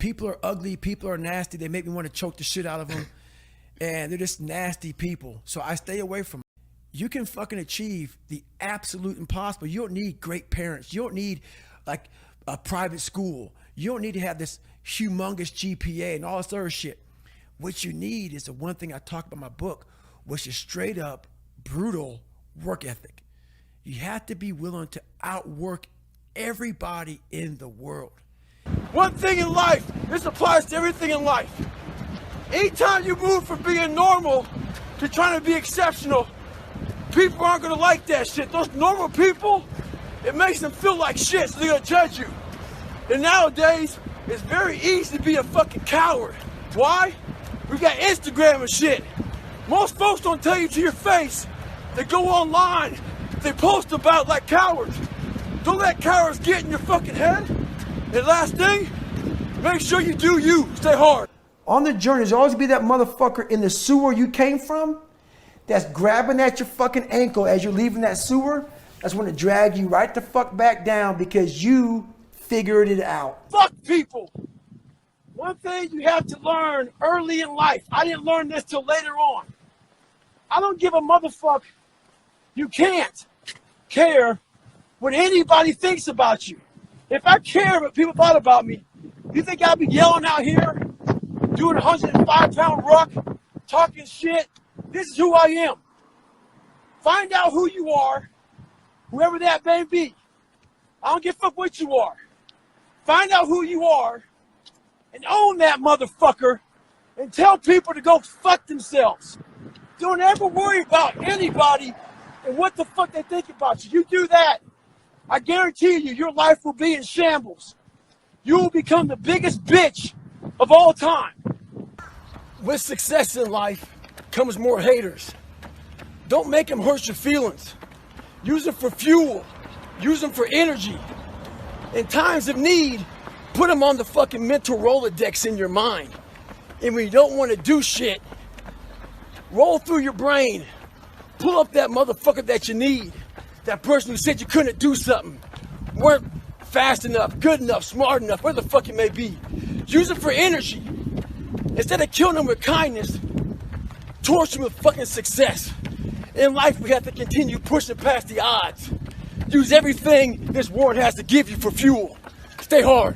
People are ugly, people are nasty, they make me want to choke the shit out of them, and they're just nasty people, so I stay away from them. You can fucking achieve the absolute impossible. You don't need great parents. You don't need like a private school. You don't need to have this humongous GPA and all this other shit. What you need is the one thing I talk about in my book, which is straight up brutal work ethic. You have to be willing to outwork everybody in the world. One thing in life, this applies to everything in life. Anytime you move from being normal to trying to be exceptional, people aren't gonna like that shit. Those normal people, it makes them feel like shit, so they're gonna judge you. And nowadays, it's very easy to be a fucking coward. Why? We got Instagram and shit. Most folks don't tell you to your face. They go online, they post about like cowards. Don't let cowards get in your fucking head. And last thing, make sure you do you. Stay hard. On the journey, there's always be that motherfucker in the sewer you came from that's grabbing at your fucking ankle as you're leaving that sewer. That's when to drag you right the fuck back down because you figured it out. Fuck people. One thing you have to learn early in life. I didn't learn this till later on. I don't give a motherfucker. You can't care what anybody thinks about you. If I care what people thought about me, you think I'd be yelling out here, doing a 105-pound ruck, talking shit? This is who I am. Find out who you are, whoever that may be. I don't give a fuck what you are. Find out who you are and own that motherfucker and tell people to go fuck themselves. Don't ever worry about anybody and what the fuck they think about you. You do that, I guarantee you, your life will be in shambles. You will become the biggest bitch of all time. With success in life comes more haters. Don't make them hurt your feelings. Use them for fuel. Use them for energy. In times of need, put them on the fucking mental Rolodex in your mind. And when you don't want to do shit, roll through your brain. Pull up that motherfucker that you need. That person who said you couldn't do something. Weren't fast enough, good enough, smart enough, where the fuck it may be. Use it for energy. Instead of killing them with kindness, torture them with fucking success. In life, we have to continue pushing past the odds. Use everything this world has to give you for fuel. Stay hard.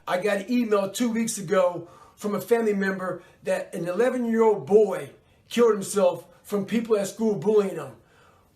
I got an email 2 weeks ago from a family member that an 11-year-old boy killed himself from people at school bullying him.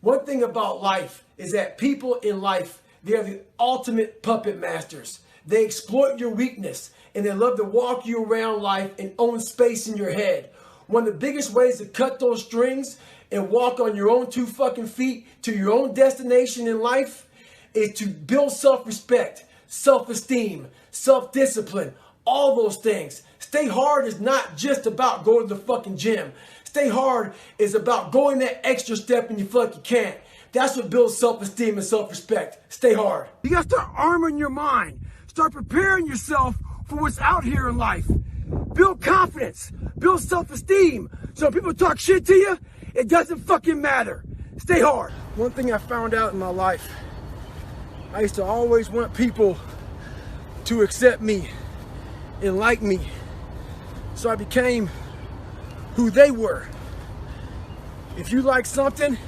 One thing about life is that people in life, they are the ultimate puppet masters. They exploit your weakness and they love to walk you around life and own space in your head. One of the biggest ways to cut those strings and walk on your own 2 fucking feet to your own destination in life is to build self-respect, self-esteem, self-discipline, all those things. Stay hard is not just about going to the fucking gym. Stay hard is about going that extra step and you feel like you can't. That's what builds self-esteem and self-respect. Stay hard. You gotta start arming your mind. Start preparing yourself for what's out here in life. Build confidence. Build self-esteem. So when people talk shit to you, it doesn't fucking matter. Stay hard. One thing I found out in my life, I used to always want people to accept me and like me. So I became who they were. If you like something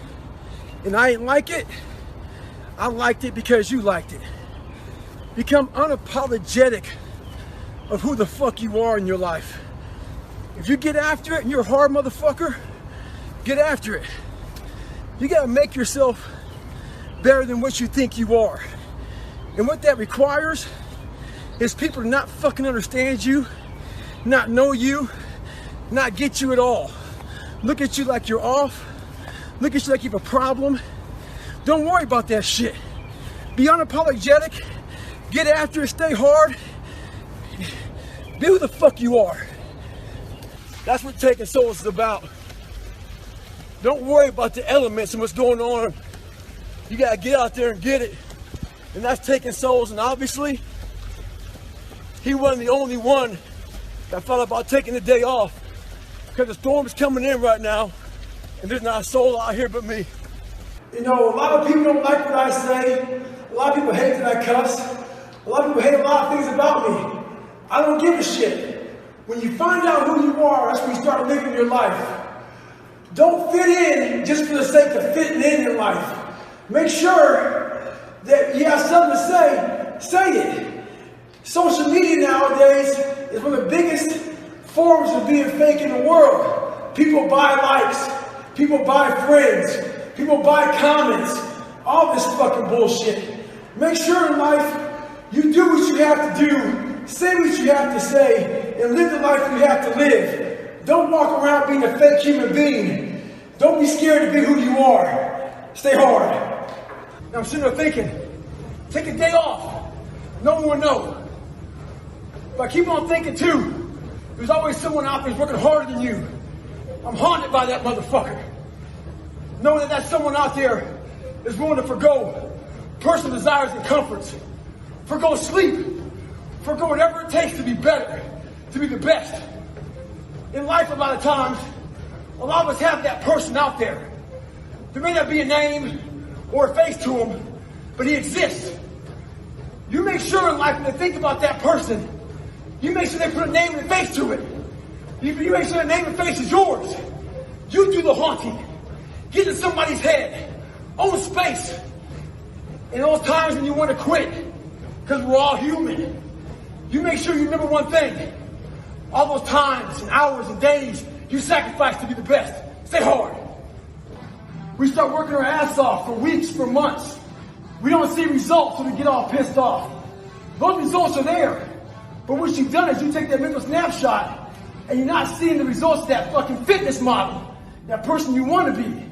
and I ain't like it, I liked it because you liked it. Become unapologetic of who the fuck you are in your life. If you get after it and you're a hard motherfucker, get after it. You gotta make yourself better than what you think you are. And what that requires is people to not fucking understand you, not know you, not get you at all. Look at you like you're off. Look at you like you have a problem. Don't worry about that shit. Be unapologetic. Get after it. Stay hard. Be who the fuck you are. That's what taking souls is about. Don't worry about the elements and what's going on. You gotta get out there and get it. And that's taking souls. And obviously, he wasn't the only one that thought about taking the day off. Because the storm is coming in right now, and there's not a soul out here but me. You know, a lot of people don't like what I say. A lot of people hate that I cuss. A lot of people hate a lot of things about me. I don't give a shit. When you find out who you are, that's when you start living your life. Don't fit in just for the sake of fitting in life. Make sure that you have something to say it. Social media nowadays is one of the biggest forms of being fake in the world. People buy likes, people buy friends, people buy comments, all this fucking bullshit. Make sure in life you do what you have to do, say what you have to say, and live the life you have to live. Don't walk around being a fake human being. Don't be scared to be who you are. Stay hard. Now I'm sitting there thinking, take a day off. No one will know. If I keep on thinking too, there's always someone out there who's working harder than you. I'm haunted by that motherfucker. Knowing that that someone out there is willing to forgo personal desires and comforts, forgo sleep, forgo whatever it takes to be better, to be the best. In life, a lot of times, a lot of us have that person out there. There may not be a name or a face to him, but he exists. You make sure in life when they think about that person, you make sure they put a name and a face to it. You make sure that name and face is yours. You do the haunting. Get in somebody's head. Own space. In those times when you want to quit, because we're all human, you make sure you remember one thing. All those times and hours and days you sacrifice to be the best. Stay hard. We start working our ass off for weeks, for months. We don't see results, so we get all pissed off. Those results are there. But what you've done is you take that mental snapshot and you're not seeing the results of that fucking fitness model, that person you want to be.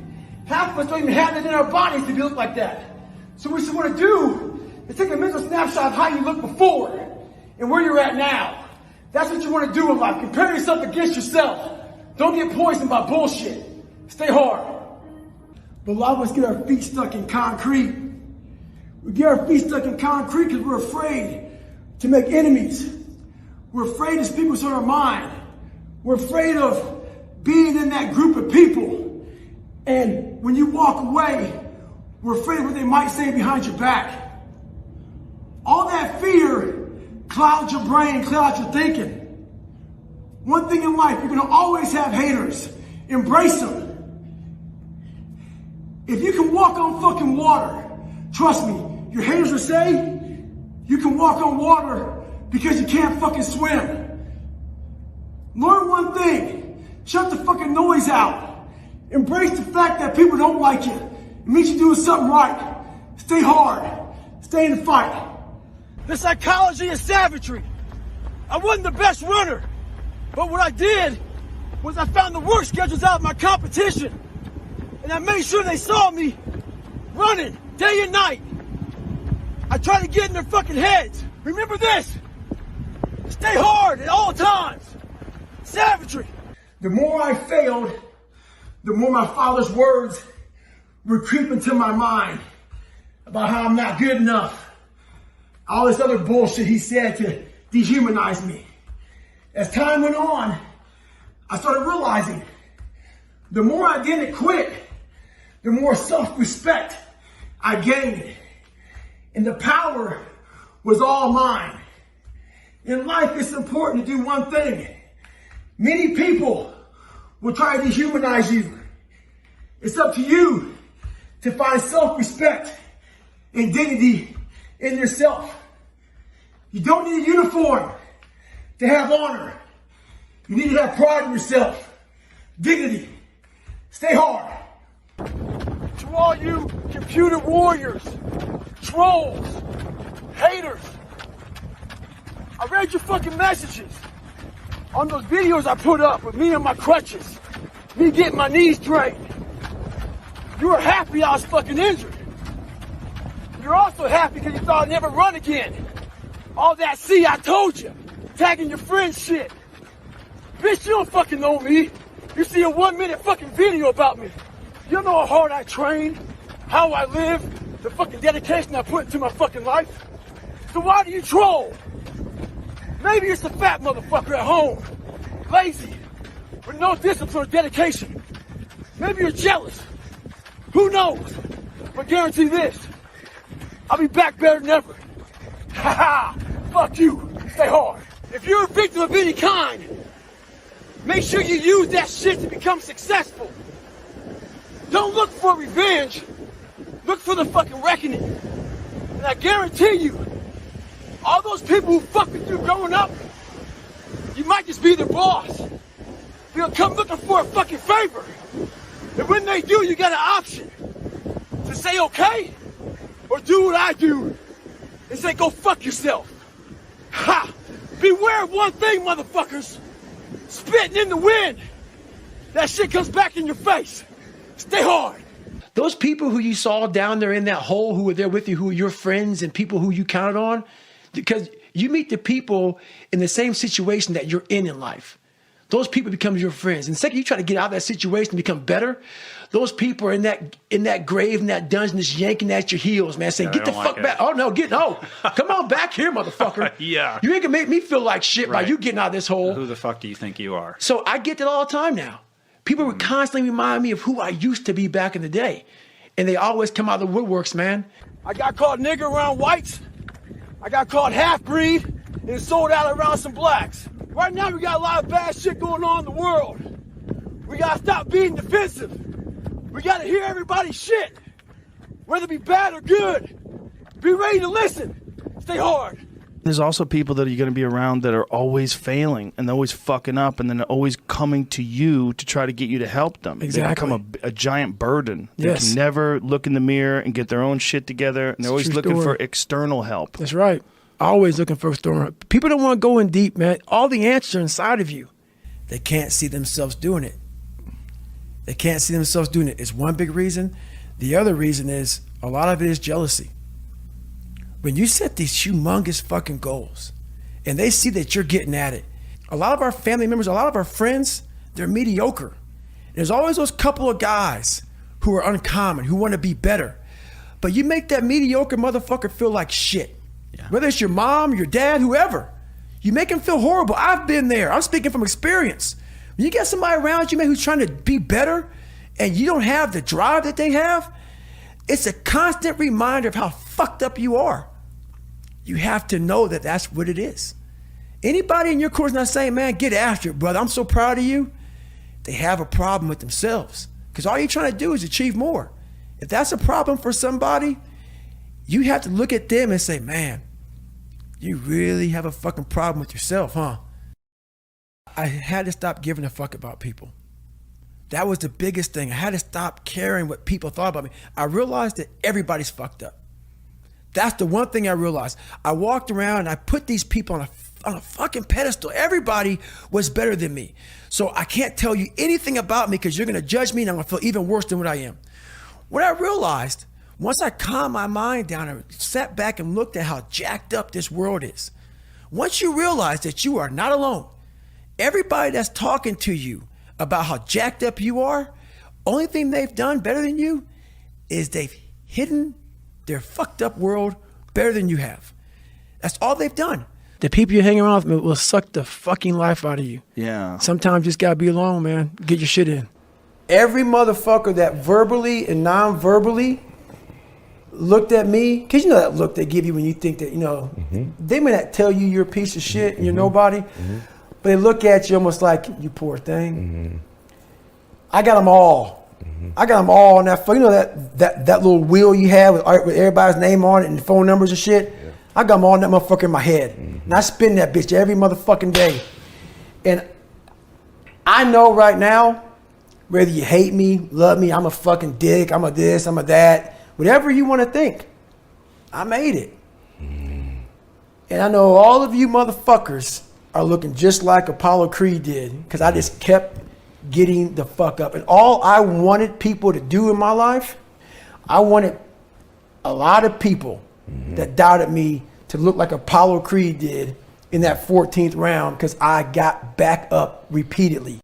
Half of us don't even have it in our bodies to look like that. So what you want to do is take a mental snapshot of how you looked before and where you're at now. That's what you want to do in life. Compare yourself against yourself. Don't get poisoned by bullshit. Stay hard. But a lot of us get our feet stuck in concrete. We get our feet stuck in concrete because we're afraid to make enemies. We're afraid to speak what's on our mind. We're afraid of being in that group of people. And when you walk away, we're afraid of what they might say behind your back. All that fear clouds your brain, clouds your thinking. One thing in life, you're going to always have haters. Embrace them. If you can walk on fucking water, trust me, your haters will say you can walk on water because you can't fucking swim. Learn one thing. Shut the fucking noise out. Embrace the fact that people don't like you. It means you're doing something right. Stay hard. Stay in the fight. The psychology of savagery. I wasn't the best runner, but what I did was I found the work schedules out of my competition, and I made sure they saw me running day and night. I tried to get in their fucking heads. Remember this. Stay hard at all times. Savagery. The more I failed, the more my father's words would creep into my mind about how I'm not good enough. All this other bullshit he said to dehumanize me. As time went on, I started realizing the more I didn't quit, the more self-respect I gained. And the power was all mine. In life, it's important to do one thing. Many people will try to dehumanize you. It's up to you to find self-respect and dignity in yourself. You don't need a uniform to have honor. You need to have pride in yourself. Dignity. Stay hard. To all you computer warriors, trolls, haters, I read your fucking messages on those videos I put up with me on my crutches, me getting my knees drained. You were happy I was fucking injured. You're also happy because you thought I'd never run again. All that, see, I told you, tagging your friends shit. Bitch, you don't fucking know me. You see a 1-minute fucking video about me. You don't know how hard I train, how I live, the fucking dedication I put into my fucking life. So why do you troll? Maybe it's the fat motherfucker at home, lazy, with no discipline or dedication. Maybe you're jealous. Who knows? But guarantee this, I'll be back better than ever. Ha ha! Fuck you. Stay hard. If you're a victim of any kind, make sure you use that shit to become successful. Don't look for revenge. Look for the fucking reckoning. And I guarantee you, all those people who fuck with you growing up, you might just be their boss. They'll come looking for a fucking favor. And when they do, you got an option to say okay, or do what I do and say go fuck yourself. Ha! Beware of one thing, motherfuckers. Spitting in the wind. That shit comes back in your face. Stay hard. Those people who you saw down there in that hole who were there with you, who were your friends and people who you counted on, because you meet the people in the same situation that you're in life. Those people become your friends. And the second you try to get out of that situation and become better, those people are in that grave, in that dungeon, just yanking at your heels, man, saying, get the fuck back. Oh, no, come on back here, motherfucker. Yeah. You ain't gonna make me feel like shit by you getting out of this hole. Who the fuck do you think you are? So I get that all the time now. People would constantly remind me of who I used to be back in the day. And they always come out of the woodworks, man. I got called nigger around whites. I got called half-breed and sold out around some blacks. Right now we got a lot of bad shit going on in the world. We gotta stop being defensive. We gotta hear everybody's shit. Whether it be bad or good. Be ready to listen. Stay hard. There's also people that are going to be around that are always failing and they're always fucking up and then they're always coming to you to try to get you to help them. Exactly. They become a giant burden. Yes. They can never look in the mirror and get their own shit together. And they're always looking for external help. That's right. Always looking for external help. People don't want to go in deep, man. All the answers are inside of you. They can't see themselves doing it. They can't see themselves doing it. It's one big reason. The other reason is a lot of it is jealousy. When you set these humongous fucking goals and they see that you're getting at it, a lot of our family members, a lot of our friends, they're mediocre. There's always those couple of guys who are uncommon, who want to be better. But you make that mediocre motherfucker feel like shit. Yeah. Whether it's your mom, your dad, whoever. You make him feel horrible. I've been there. I'm speaking from experience. When you get somebody around you, man, who's trying to be better and you don't have the drive that they have, it's a constant reminder of how fucked up you are. You have to know that that's what it is. Anybody in your course not saying, man, get after it, brother. I'm so proud of you. They have a problem with themselves because all you're trying to do is achieve more. If that's a problem for somebody, you have to look at them and say, man, you really have a fucking problem with yourself, huh? I had to stop giving a fuck about people. That was the biggest thing. I had to stop caring what people thought about me. I realized that everybody's fucked up. That's the one thing I realized. I walked around and I put these people on a fucking pedestal. Everybody was better than me. So I can't tell you anything about me because you're going to judge me and I'm going to feel even worse than what I am. What I realized, once I calmed my mind down and sat back and looked at how jacked up this world is, once you realize that you are not alone, everybody that's talking to you about how jacked up you are, only thing they've done better than you is they've hidden their fucked up world better than you have. That's all they've done. The people you hang around with will suck the fucking life out of you. Yeah. Sometimes you just gotta be alone, man. Get your shit in. Every motherfucker that verbally and non-verbally looked at me, because you know that look they give you when you think that, they may not tell you you're a piece of shit and you're nobody, but they look at you almost like, you poor thing. I got them all. I got them all on that, that little wheel you have with everybody's name on it and phone numbers and shit. Yeah. I got them all in that motherfucker in my head. And I spin that bitch every motherfucking day. And I know right now, whether you hate me, love me, I'm a fucking dick, I'm a this, I'm a that, whatever you want to think, I made it. And I know all of you motherfuckers are looking just like Apollo Creed did because I just kept getting the fuck up. And all I wanted people to do in my life, I wanted a lot of people that doubted me to look like Apollo Creed did in that 14th round because I got back up repeatedly.